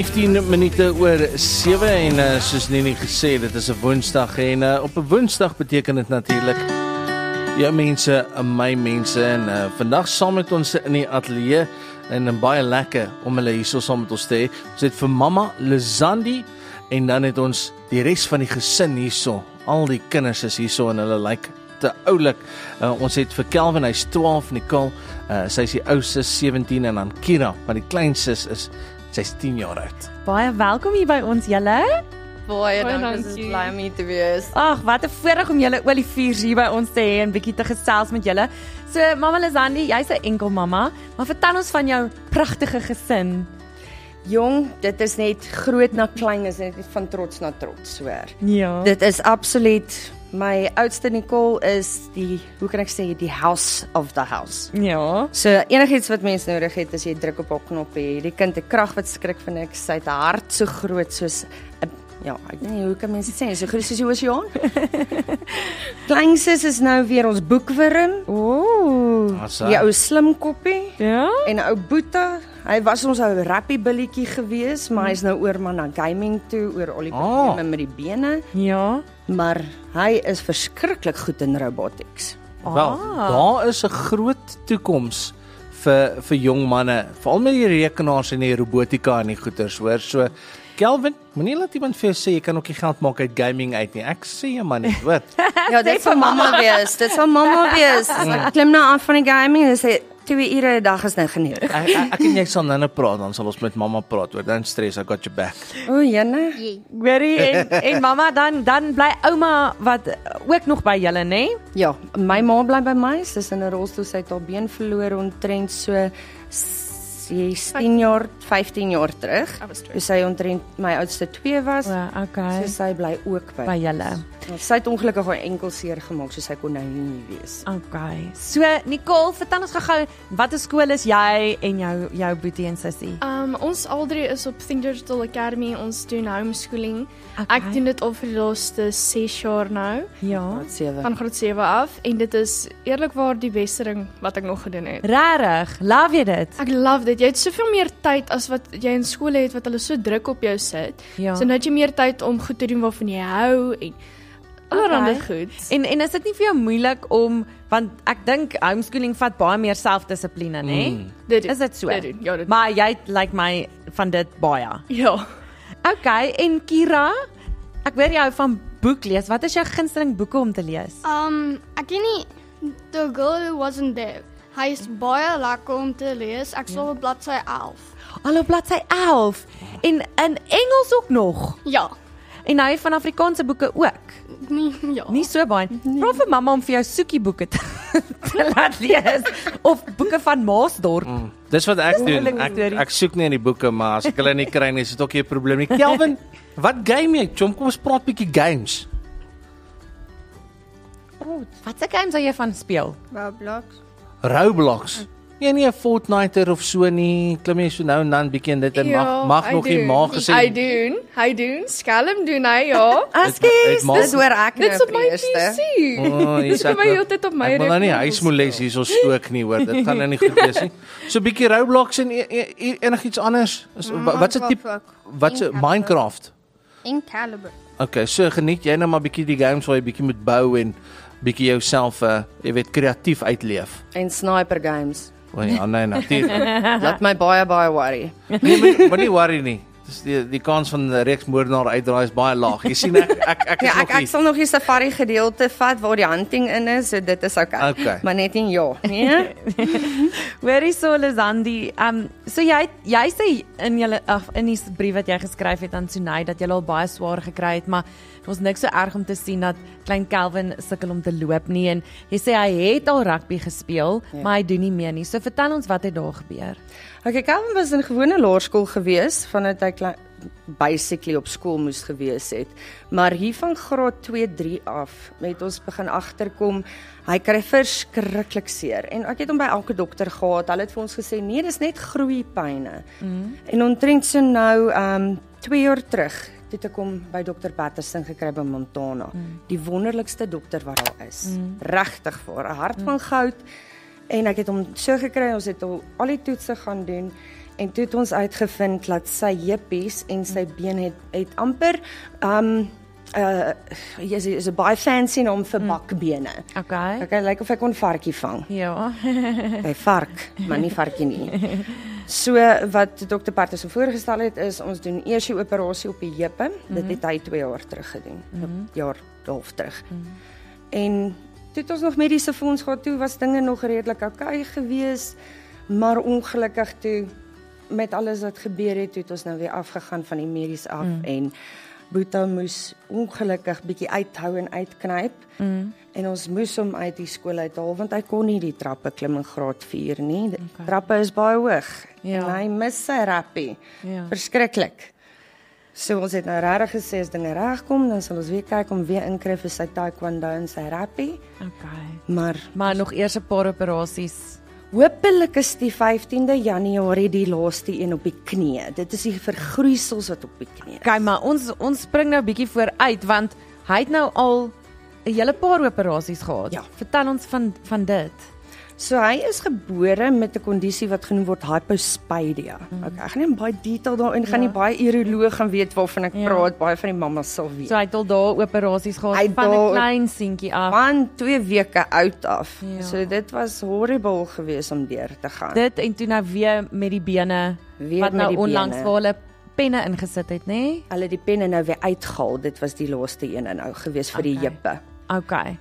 15 minute oor 7 en soos Nini gesê, dit is 'n Woensdag en op 'n Woensdag beteken dit natuurlik jou mense, my mense en vandag saam met ons in die ateljee en baie lekker om hulle hierso saam met ons te hê. Ons het vir mamma Lizandi en dan het ons die res van die gesin hierso. Al die kinders is hierso en hulle lyk te oulik. Ons het vir Kelvin, hy's 12, Nicole, sy is die oudste 17 en dan Kira, maar die kleinste sy's 10 jaar oud. Baie welkom hier by ons julle. Baie dankie, dit is bly om hier te wees. Ag, wat 'n voorreg om julle olievuurs hier by ons te hê en bietjie te gesels met julle. So, mamma Lizandi, jy's 'n enkel mamma, maar vertel ons van jou pragtige gesin. Jong, dit is net groot na klein, is net van trots na trots, hoor. Ja. Dit is absoluut, my oudste Nicole is die, hoe kan ek sê, die house of the house. Ja. So enigiets wat mens nodig het, as jy druk op haar knoppie, die kind het krag wat skrik vir niks, sy het 'n hart so groot soos 'n, ja, ek weet nie hoe kan mense sê, so groot soos die oseaan. Kleinste is nou weer ons boekwurm. Ooh. Die ou slim koppie. Ja. En 'n ou boeta, hy was ons ou rappie billetjie gewees, maar hy's nou oor maar na gaming toe, oor al die probleme met die bene, Ja. maar hy is verskriklik goed in robotics. Wel, daar is 'n groot toekoms vir jong manne, veral met die rekenaars en die robotika en die goeters, hoor. So Kelvin, moenie laat iemand vir jou sê jy kan ook nie geld maak uit gaming uit nie. Ek sê jy man, hoor. Ja, dit sal mamma wees. Dit sal mamma wees. Ek klim nou af van die gaming en sê 2 ure 'n dag is nou geniet. Ek en jy sal nou praat, dan sal ons met mamma praat, hoor. Don't stress, I got your back. O, jene. Hoorie, en mamma, dan bly ouma wat ook nog by julle, nê? Ja, my ma bly by my. Sy is in 'n rolstoel, sy het haar been verloor omtrent so 15 jaar terug. Toe sy omtrent my oudste 2 was. O, okay. So sy bly ook by. By julle. Sy het ongelukkig haar enkel seer gemaak, so sy kon nou nie wees. Okay. So Nicole, vertel ons gou-gou, watter skool is jy en jou boetie en sussie? Ons al drie is op Think Digital Academy, ons doen homeschooling. Okay. Ek doen dit al vir die laaste 6 jaar nou, Ja. van graad 7 af, en dit is eerlikwaar die beste ding wat ek nog gedoen het. Regtig, love jy dit? Ek love dit. Jy het soveel meer tyd as wat jy in skool het, wat hulle so druk op jou sit. Ja. So nou het jy meer tyd om goed te doen waarvan jy hou en allerhande goed. En is dit nie vir jou moeilik om, want ek dink homeschooling vat baie meer selfdissipline, nê? Dit doen, Is dit so? dit doen, ja, dit doen. Maar jy lyk my van dit baie. Ja. Okay, en Kira, ek hoor jy hou van boek lees. Wat is jou gunsteling boeke om te lees? Ek weet nie, The Girl Who Wasn't There. Hy is baie lekker om te lees. Ek sal op bladsy 11. Al op bladsy 11 en in Engels ook nog. Ja. En hy van Afrikaanse boeke ook. Ja. Nie so baie. Vra vir mamma om vir jou soekieboeke te laat lees of boeke van Maasdorp. Dis wat ek doen. Lievelingstorie. Ek soek nie in die boeke, maar as ek hulle nie kry nie, is dit ook nie 'n probleem nie. Kelvin, wat game jy? Kom ons praat bietjie games. Wat se games sal jy van speel? Roblox. Jy nie 'n Fortnite of so nie. Klim jy so nou en dan bietjie in dit en mag nog nie maar gesê. Hy doen, skelm doen hy, ja. Ekskuus, ma- dis hoor ek nou Dit is op vir my die eerste. PC. Dit is ek vir my heeltyd op my Ek wil nou nie rekenaar huismoles hierso stook nie, hoor. Dit gaan nou nie goed wees nie. So bietjie Roblox en enigiets anders. Wat se tipe? Wat se Minecraft? Incalibur. Okay, so geniet jy nou maar bietjie die games waar jy bietjie moet bou en bietjie jouself jy weet kreatief uitleef. En sniper games. O ja, nee, natuurlik. Laat my baie worry. Nee, maar nie worry nie. Dis die kans van 'n reeksmoordenaar uitdraai is baie laag. Jy sien ek is Ja, nog ek nie. sal nog die safari gedeelte vat waar die hunting in is, so dit is okay. Maar net nie ja, nee. Hoorie so Lizandi, so jy sê in die brief wat jy geskryf het aan Sunay dat jy al baie swaar gekry het, maar dit was niks so erg om te sien dat klein Kelvin sukkel om te loop nie en jy sê hy het al rugby gespeel, maar hy doen nie meer nie. So vertel ons wat het daar gebeur. Okay, Calvin was in gewone laerskool gewees vandat hy basically op skool moes gewees het. Maar hier van graad 2-3 af het ons begin agterkom hy kry verskriklik seer en ek het hom by elke dokter gehad. Hulle het vir ons gesê nee, dis net groeipyne. En omtrent so nou 2 jaar terug het ek hom by Dr. Patterson gekry by Montana. Die wonderlikste dokter wat daar is. Regtig vir 'n hart van goud. En ek het hom so gekry, ons het al die toetse gaan doen En toe het ons uitgevind dat sy heupies en sy been het amper is 'n baie fancy naam vir bakbene. Okay. Lyk of hy kon varkie vang. Ja. Hy vark, maar nie varkie nie. So wat Dr. Patterson voorgestel het is ons doen eers die operasie op die heupe. Dit het hy 2 jaar terug gedoen. 'n jaar half terug. En toe het ons nog mediese fonds gehad, toe was dinge nog redelik okay gewees, maar ongelukkig toe met alles wat gebeur het, toe het ons nou weer afgegaan van die medies af en Boeta moes ongelukkig bietjie uithou en uitknyp. En ons moes hom uit die skool uithaal want hy kon nie die trappe klim in graad 4 nie. Die trappe is baie hoog en hy mis sy rappie. Verskriklik. So ons het nou regtig gesê as dinge regkom, dan sal ons weer kyk om weer inkry vir sy taekwondo en sy rappie. Maar nog eers 'n paar operasies. Hoopelik is die 15de Januarie die laaste een op die knie. Dit is die vergroeisels wat op die knie is. Okay, maar ons spring nou bietjie vooruit want hy het nou al 'n hele paar operasies gehad. Ja. Vertel ons van dit. So hy is gebore met 'n kondisie wat genoem word hypospadia. Okay, ek gaan nie baie detail daarin gaan nie, baie uroloog gaan weet waarvan ek praat, baie van die mammas sal weet. So hy het al daar operasies gehad Hy van 'n daar- klein seentjie af. Van 2 weke oud af. Ja. So dit was horrible geweest om deur te gaan. Dit en toe nou weer met die bene Weer wat met nou die onlangs bene. waar hulle penne ingesit het, nê? Hulle het die penne nou weer uitgehaal. Dit was die laaste een nou geweest vir die heupe. Okay.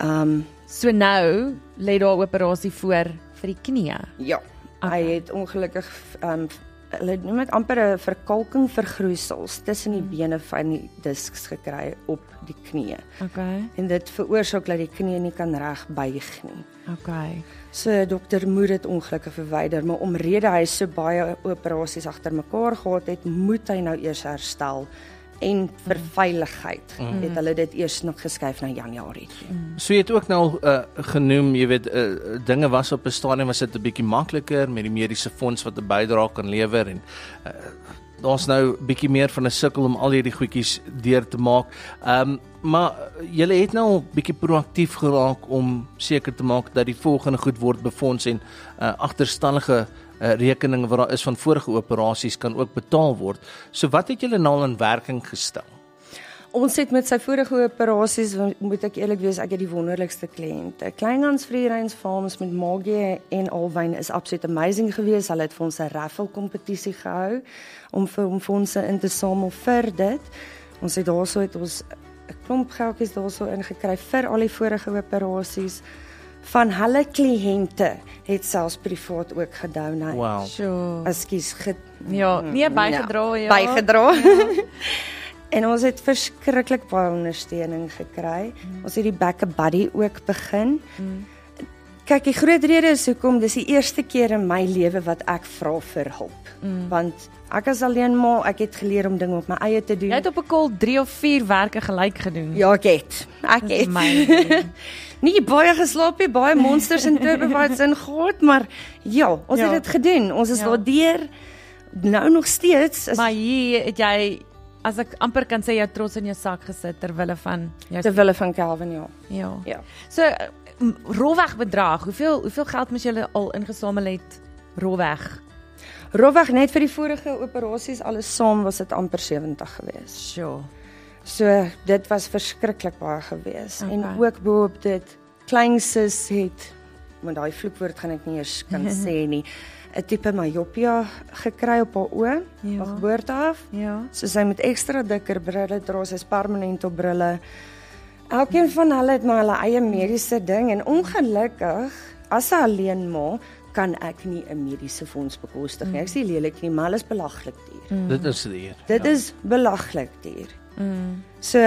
Um So nou lê daar 'n operasie voor vir die knie. ja, hy het ongelukkig hulle noem dit amper 'n verkalking vergroeisels tussen die bene van die disks gekry op die knie. Okay. En dit veroorsaak dat die knie nie kan reg buig nie. Okay. So dokter moet dit ongelukkig verwyder, maar omrede hy so baie operasies agter mekaar gehad het, moet hy nou eers herstel. En vir veiligheid het hulle dit eers nog geskuif na Januarie. So jy het ook nou genoem, jy weet, dinge was op 'n stadium was dit 'n bietjie makliker met die mediese fonds wat 'n bydrae kan lewer en daar's nou bietjie meer van 'n sukkel om al hierdie goedjies deur te maak. Maar julle het nou al bietjie proaktief geraak om seker te maak dat die volgende goed word befonds en agterstallige rekeninge wat daar is van vorige operasies kan ook betaal word. So wat het julle nou in werking gestel? Ons het met sy vorige operasies, moet ek eerlik wees, ek het die wonderlikste kliënte. Kleinhans Free Range Farms met Maggie en Alwyn is absoluut amazing geweest. Hulle het vir ons 'n raffle kompetisie gehou om vir fondse in te samel vir dit. Ons het daarso 'n klomp geldjies daarso ingekry vir al die vorige operasies. Van hulle kliënte het selfs privaat ook gedonate. Wow. Sure. Ekskuus, Ja, nee, bygedra, ja. Bygedra. En ons het verskriklik baie ondersteuning gekry. Ons het die Back a Buddy ook begin. Kyk, die groot rede is hoekom dis die eerste keer in my lewe wat ek vra vir hulp. Want ek is alleen maar, ek het geleer om dinge op my eie te doen. Jy het op 'n kol 3 of 4 werke gelyk gedoen. Ja, ek het. Nie baie geslaap nie, baie monsters en turbofights ingehad, maar ja, ons het dit gedoen. Ons is daardeur nou nog steeds. Maar hier het jy, as ek amper kan sê, jou trots in jou sak gesit terwille van jou terwille van Calvin, ja. Ja. So rolweg bedrag, hoeveel geld moes julle al ingesamel het rolweg? Rolweg net vir die vorige operasies alles saam was dit amper 70 geweest. Sure. So dit was verskriklik baie geweest. En ook bo-op dit kleinsus het, met daai vloekwoord gaan ek nie eers kan sê nie, 'n tipe myopia gekry op haar oë, van geboorte af. Ja. So sy moet ekstra dikker brille dra, sy is permanent op brille. Elkeen van hulle het maar hulle eie mediese ding en ongelukkig as 'n alleen ma kan ek nie 'n mediese fonds bekostig nie. Ek sê lelik nie, maar hulle is belaglik duur. Dit is duur. Dit is belaglik duur. So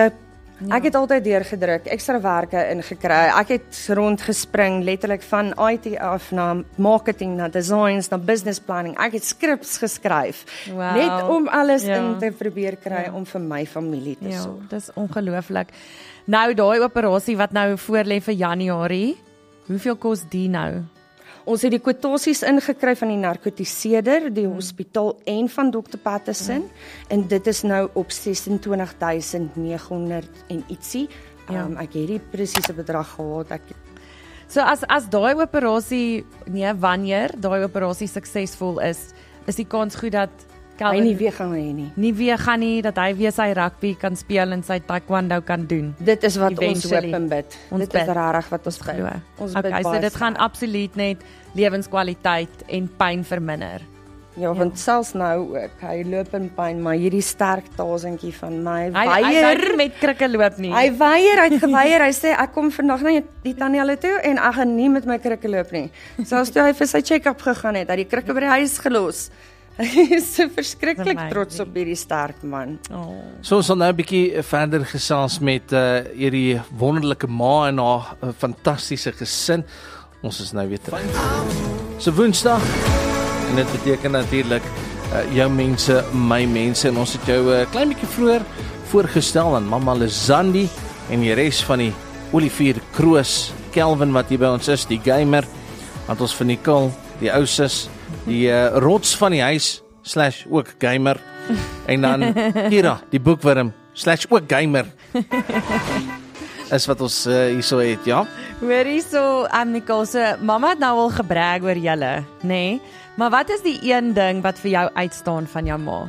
ek het altyd deurgedruk, ekstra werke ingekry. Ek het rondgespring letterlik van IT af na marketing, na designs, na business planning. Ek het scripts geskryf net om alles in te probeer kry om vir my familie te sorg. Dis ongelooflik. Nou daai operasie wat nou voorlê vir Januarie, hoeveel kos die nou? Ons het die kwotasies ingekry van die narkotiseerder, die hospitaal en van Dr. Patterson en dit is nou op 26.900 en ietsie. Ek het die presiese bedrag gehad. So as daai operasie, wanneer daai operasie suksesvol is is die kans goed dat Hy Calvin nie weer gaan hê nie. nie weer gaan nie, dat hy weer sy rugby kan speel en sy taekwondo kan doen. Dit is wat ons Eventually. hoop en bid. Ons Dit is bid. regtig wat ons Glo. glo. Ons bid Okay, so baie dit gaan sterk. absoluut net lewenskwaliteit en pyn verminder. Ja, want selfs nou ook, hy loop in pyn, maar hierdie sterk tasentjie van my Hy weier. nie met krikke loop nie. Hy het geweier. Hy sê ek kom vandag na die tannie hulle toe en ek gaan nie met my krikke loop nie. Selfs toe hy vir sy check-up gegaan het, hy die krikke by die huis gelos. Hy is so verskriklik Amazing. trots op hierdie sterk man. Oh. So ons sal nou 'n bietjie verder gesels met hierdie wonderlike ma en haar fantastiese gesin. Ons is nou weer terug. So Woensdag en dit beteken natuurlik jou mense, my mense en ons het jou klein bietjie vroeër voorgestel aan Mamma Lizandi en die res van die Olivier Kroos, Kelvin wat hier by ons is, die gamer, want ons van Nicole, die ou sis, die rots van die huis / ook gamer en dan Kira, die boekwurm / ook gamer. Is wat ons hierso het, ja. Hoorie so, Nicole, so mamma het nou al gebrag oor julle, nê? Nee? Maar wat is die een ding wat vir jou uitstaan van jou ma?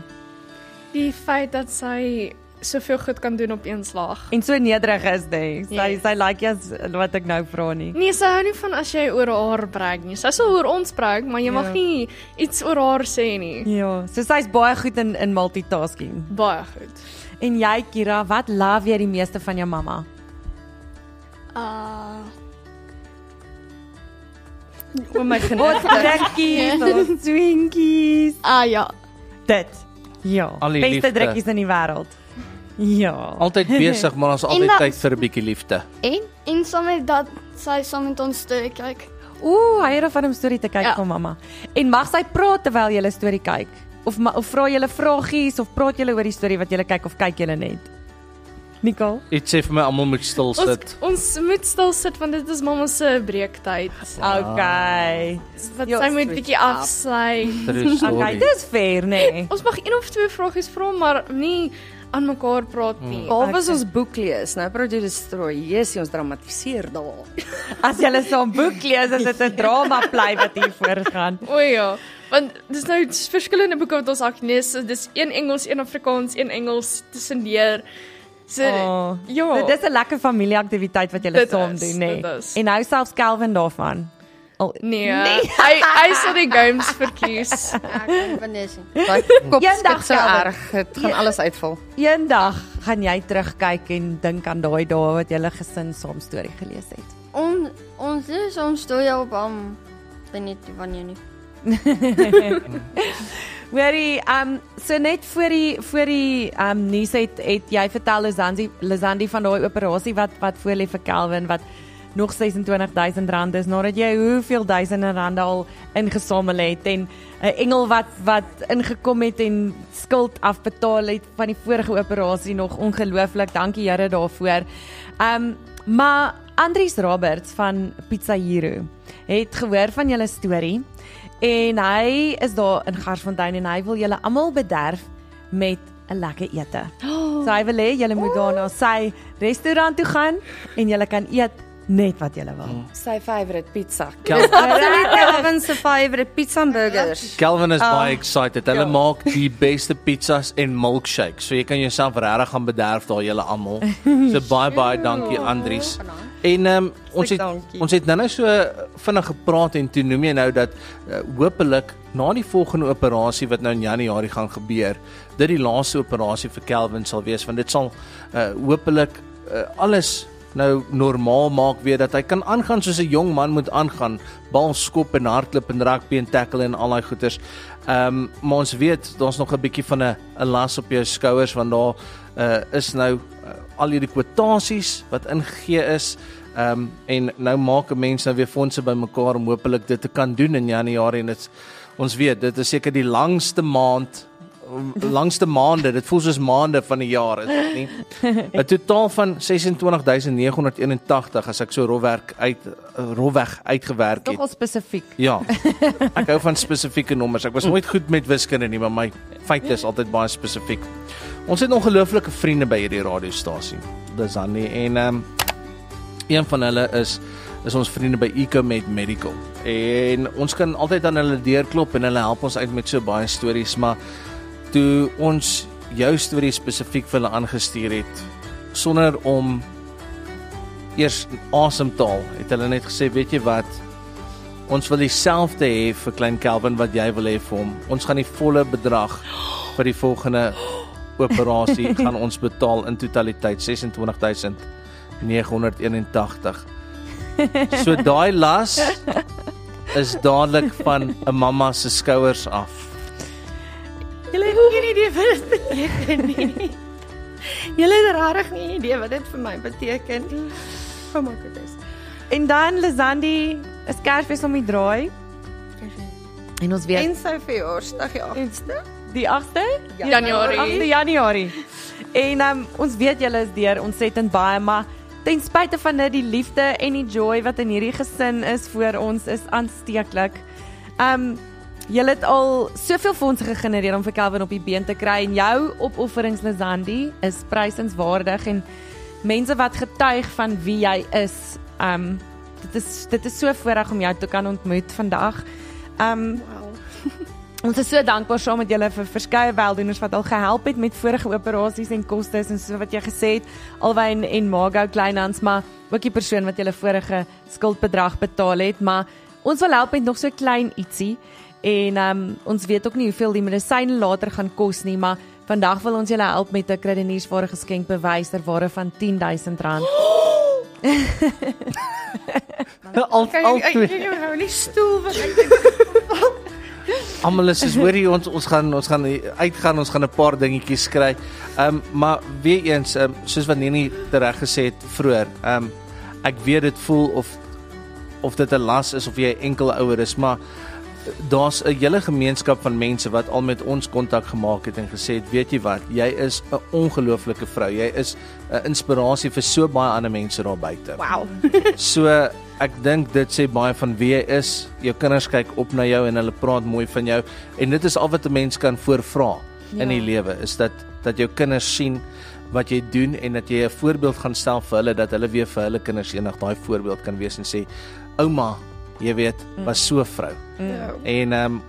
Die feit dat sy soveel goed kan doen op een slag. En so nederig is dit. Yes. Sy like as wat ek nou vra nie. Nee, sy hou nie van as jy oor haar brag nie. Sy sal oor ons brag, maar jy mag nie iets oor haar sê nie. Ja, so sy's baie goed in multitasking. Baie goed. En jy, Kira, wat love jy die meeste van jou mamma? O my Wat genade. drukkies, ons swinkies. Ja. Dit. Ja, Al die beste liefde. drukkies in die wêreld. Ja. Altyd besig, maar ons altyd dat- tyd vir 'n bietjie liefde. En saam met dat sy saam met ons storie kyk. Ooh, hy het van 'n storie te kyk Ja. van mamma. En mag sy praat terwyl jy 'n storie kyk? Of vra jy vragies of praat jy oor die storie wat jy kyk of kyk jy net? Nicole? Dit sê vir my almal moet stil sit. Ons moet stil sit want dit is mamma se breektyd. Okay. Wat Ja, sy moet switch bietjie up. afsluit. True Okay, story. dis fair, nee. Ons mag een of twee vragies vra, maar nie aan mekaar praat nie. Behalwe as ons boek lees, nou praat jy die storie. Yes, ons dramatiseer daar. As jy so 'n boek lees, is dit 'n drama play wat hier voorgaan. O ja, want dis nou verskillende boeke wat ons lees. So dis een Engels, een Afrikaans, een Engels tussendeur. So Oh, ja. Dit is 'n lekker familieaktiwiteit wat julle Dit saam is, doen, nê. dit is. En hou selfs Kelvin daarvan. Nee, hy sal die games verkies. Ek kan Vanessa. Daai kop Eendag skit so Kelvin. erg. Dit gaan alles uitval. Eendag gaan jy terugkyk en dink aan daai dae wat julle gesin saam storie gelees het. Ons lees ons storie op weet nie wanneer nie. Hoorie, so net voor die nuus het jy vertel Lizandi van daai operasie wat voor lê vir Kelvin wat nog R26,000 is nadat jy hoeveel duisende rande al ingesamel het en 'n engel wat ingekom het en skuld afbetaal het van die vorige operasie nog ongelooflik. Dankie Here daarvoor. Maar Andries Roberts van Pizza Hero het gehoor van julle storie en hy is daar in Garsfontein en hy wil julle almal bederf met 'n lekker ete. So hy wil hê julle moet daar na sy restaurant toe gaan en julle kan eet net wat julle wil. Sy favourite pizza. Kel- Kelvin se favourite pizza and burgers. Kelvin is baie excited. Hulle ja. maak die beste pizzas en milkshakes. So jy kan jouself regtig gaan bederf daar julle almal. So baie dankie Andries. En ons het nou so vinnig gepraat en toe noem jy nou dat hopelik na die volgende operasie wat nou in Januarie gaan gebeur, dit die laaste operasie vir Kelvin sal wees want dit sal hopelik alles nou normaal maak weer dat hy kan aangaan soos 'n jong man moet aangaan, bal skop en hardloop en rugby en tackle en al daai goeters. Maar ons weet daar's nog 'n bietjie van 'n las op jou skouers want daar is nou al hierdie kwotasies wat ingegee is. En nou maak 'n mens nou weer fondse bymekaar om hopelik dit te kan doen in Januarie en ons weet dit is seker die langste maande, dit voel soos maande van die jaar is dit nie. 'n Totaal van 26,981 as ek so rofweg uitgewerk het. Nogal spesifiek. Ja. Ek hou van spesifieke nommers. Ek was nooit goed met wiskunde nie, maar my feite is altyd baie spesifiek. Ons het ongelooflike vriende by hierdie radiostasie. Dis Annie en een van hulle is is ons vriende by Ecomed Medical. En ons kan altyd aan hulle deurklop en hulle help ons uit met so baie stories, maar toe ons jou storie spesifiek vir hulle aangestuur het, sonder om eers asemtaal, het hulle net gesê, weet jy wat, ons wil dieselfde hê vir klein Kelvin wat jy wil hê vir hom. Ons gaan die volle bedrag vir die volgende operasie gaan ons betaal in totaliteit $26,981. So daai las is dadelik van 'n mamma se skouers af. Julle het geen idee wat dit beteken nie. Julle het regtig nie idee wat dit vir my beteken. Kom maar dit is. En dan Lizandi, is Kersfees om die draai. En ons weet En sy verjaarsdag die 8ste. die 8de Januarie. 8de Januarie. En ons weet julle is deur ontsettend baie, maar ten spyte van dit, die liefde en die joy wat in hierdie gesin is vir ons is aansteeklik. Julle het al soveel fondse gegenereer om vir Kelvin op die been te kry en jou opofferings Lizandi is prysenswaardig en mense wat getuig van wie jy is. Dit is so voorreg om jou te kan ontmoet vandag. Ons is so dankbaar saam met julle vir verskeie weldoeners wat al gehelp het met vorige operasies en kostes en so wat jy gesê het, Alwyn en Margo Kleinhans, maar ook die persoon wat julle vorige skuldbedrag betaal het, maar ons wil help met nog so klein ietsie en ons weet ook nie hoeveel die medisyne later gaan kos nie, maar vandag wil ons julle help met 'n krydeniersware geskenkbewys ter waarde van R10,000. Al twee. Ek hou nie stoel wat ek Almal is soos hoorie ons gaan uitgaan, ons gaan 'n paar dingetjies kry. Maar weer eens, soos wat Nenie reg gesê het vroeër, ek weet dit voel of dit 'n las is of jy 'n enkel ouer is, maar daar's 'n hele gemeenskap van mense wat al met ons kontak gemaak het en gesê het, weet jy wat, jy is 'n ongelooflike vrou. Jy is 'n inspirasie vir so baie ander mense daar buite. Wow. So ek dink dit sê baie van wie jy is. Jou kinders kyk op na jou en hulle praat mooi van jou en dit is al wat 'n mens kan voorvra in die lewe, is dat jou kinders sien wat jy doen en dat jy 'n voorbeeld gaan stel vir hulle, dat hulle weer vir hulle kinders eendag daai voorbeeld kan wees en sê, ouma, jy weet, was so 'n vrou. En en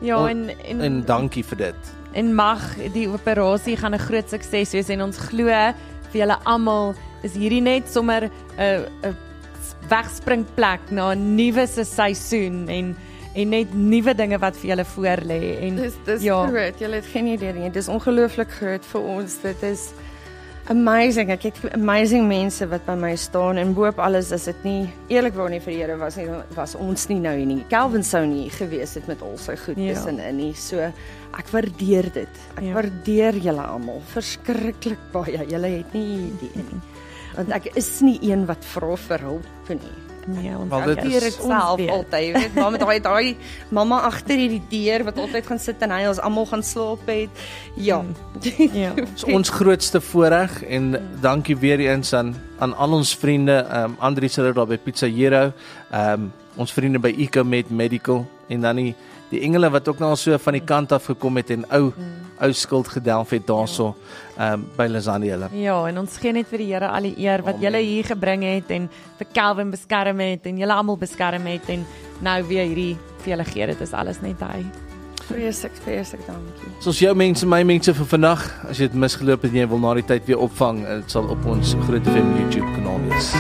dankie vir dit. En mag die operasie gaan 'n groot sukses wees en ons glo vir julle almal is hierdie net sommer 'n wegspringplek na 'n nuwe seisoen en net nuwe dinge wat vir julle voorlê en Dis groot. Julle het geen idee nie. Dit is ongelooflik groot vir ons. Dit is amazing. Ek het amazing mense wat by my staan en boop alles is dit nie eerlikwaar nie vir die Here was ons nie nou hier nie. Kelvin sou nie gewees het met al sy goed tussenin nie. So ek waardeer dit. Ek waardeer julle almal verskriklik baie. Julle het nie idee nie. Want ek is nie een wat vra vir hulp nie. Nee, ons Keer dit self altyd, weet, maar met daai mamma agter hierdie deur wat altyd gaan sit en hy ons almal gaan slaap het. Ja. Dis ons grootste voorreg en dankie weer eens aan al ons vriende, Andri se daar by Pizza Hero, ons vriende by Ecomed Medical en dan die engele wat ook nou al so van die kant af gekom het en ou skuld gedelf het daarso by Lizandi hulle. Ja, en ons gee net vir die Here al die eer wat julle hier gebring het en vir Kelvin beskerm het en julle almal beskerm het en nou weer hierdie vir julle gee, dit is alles net hy. Vreeslik dankie. Soos jou mense, my mense vir vandag, as jy dit misgeloop het en jy wil na die tyd weer opvang, dit sal op ons Groot FM YouTube kanaal wees.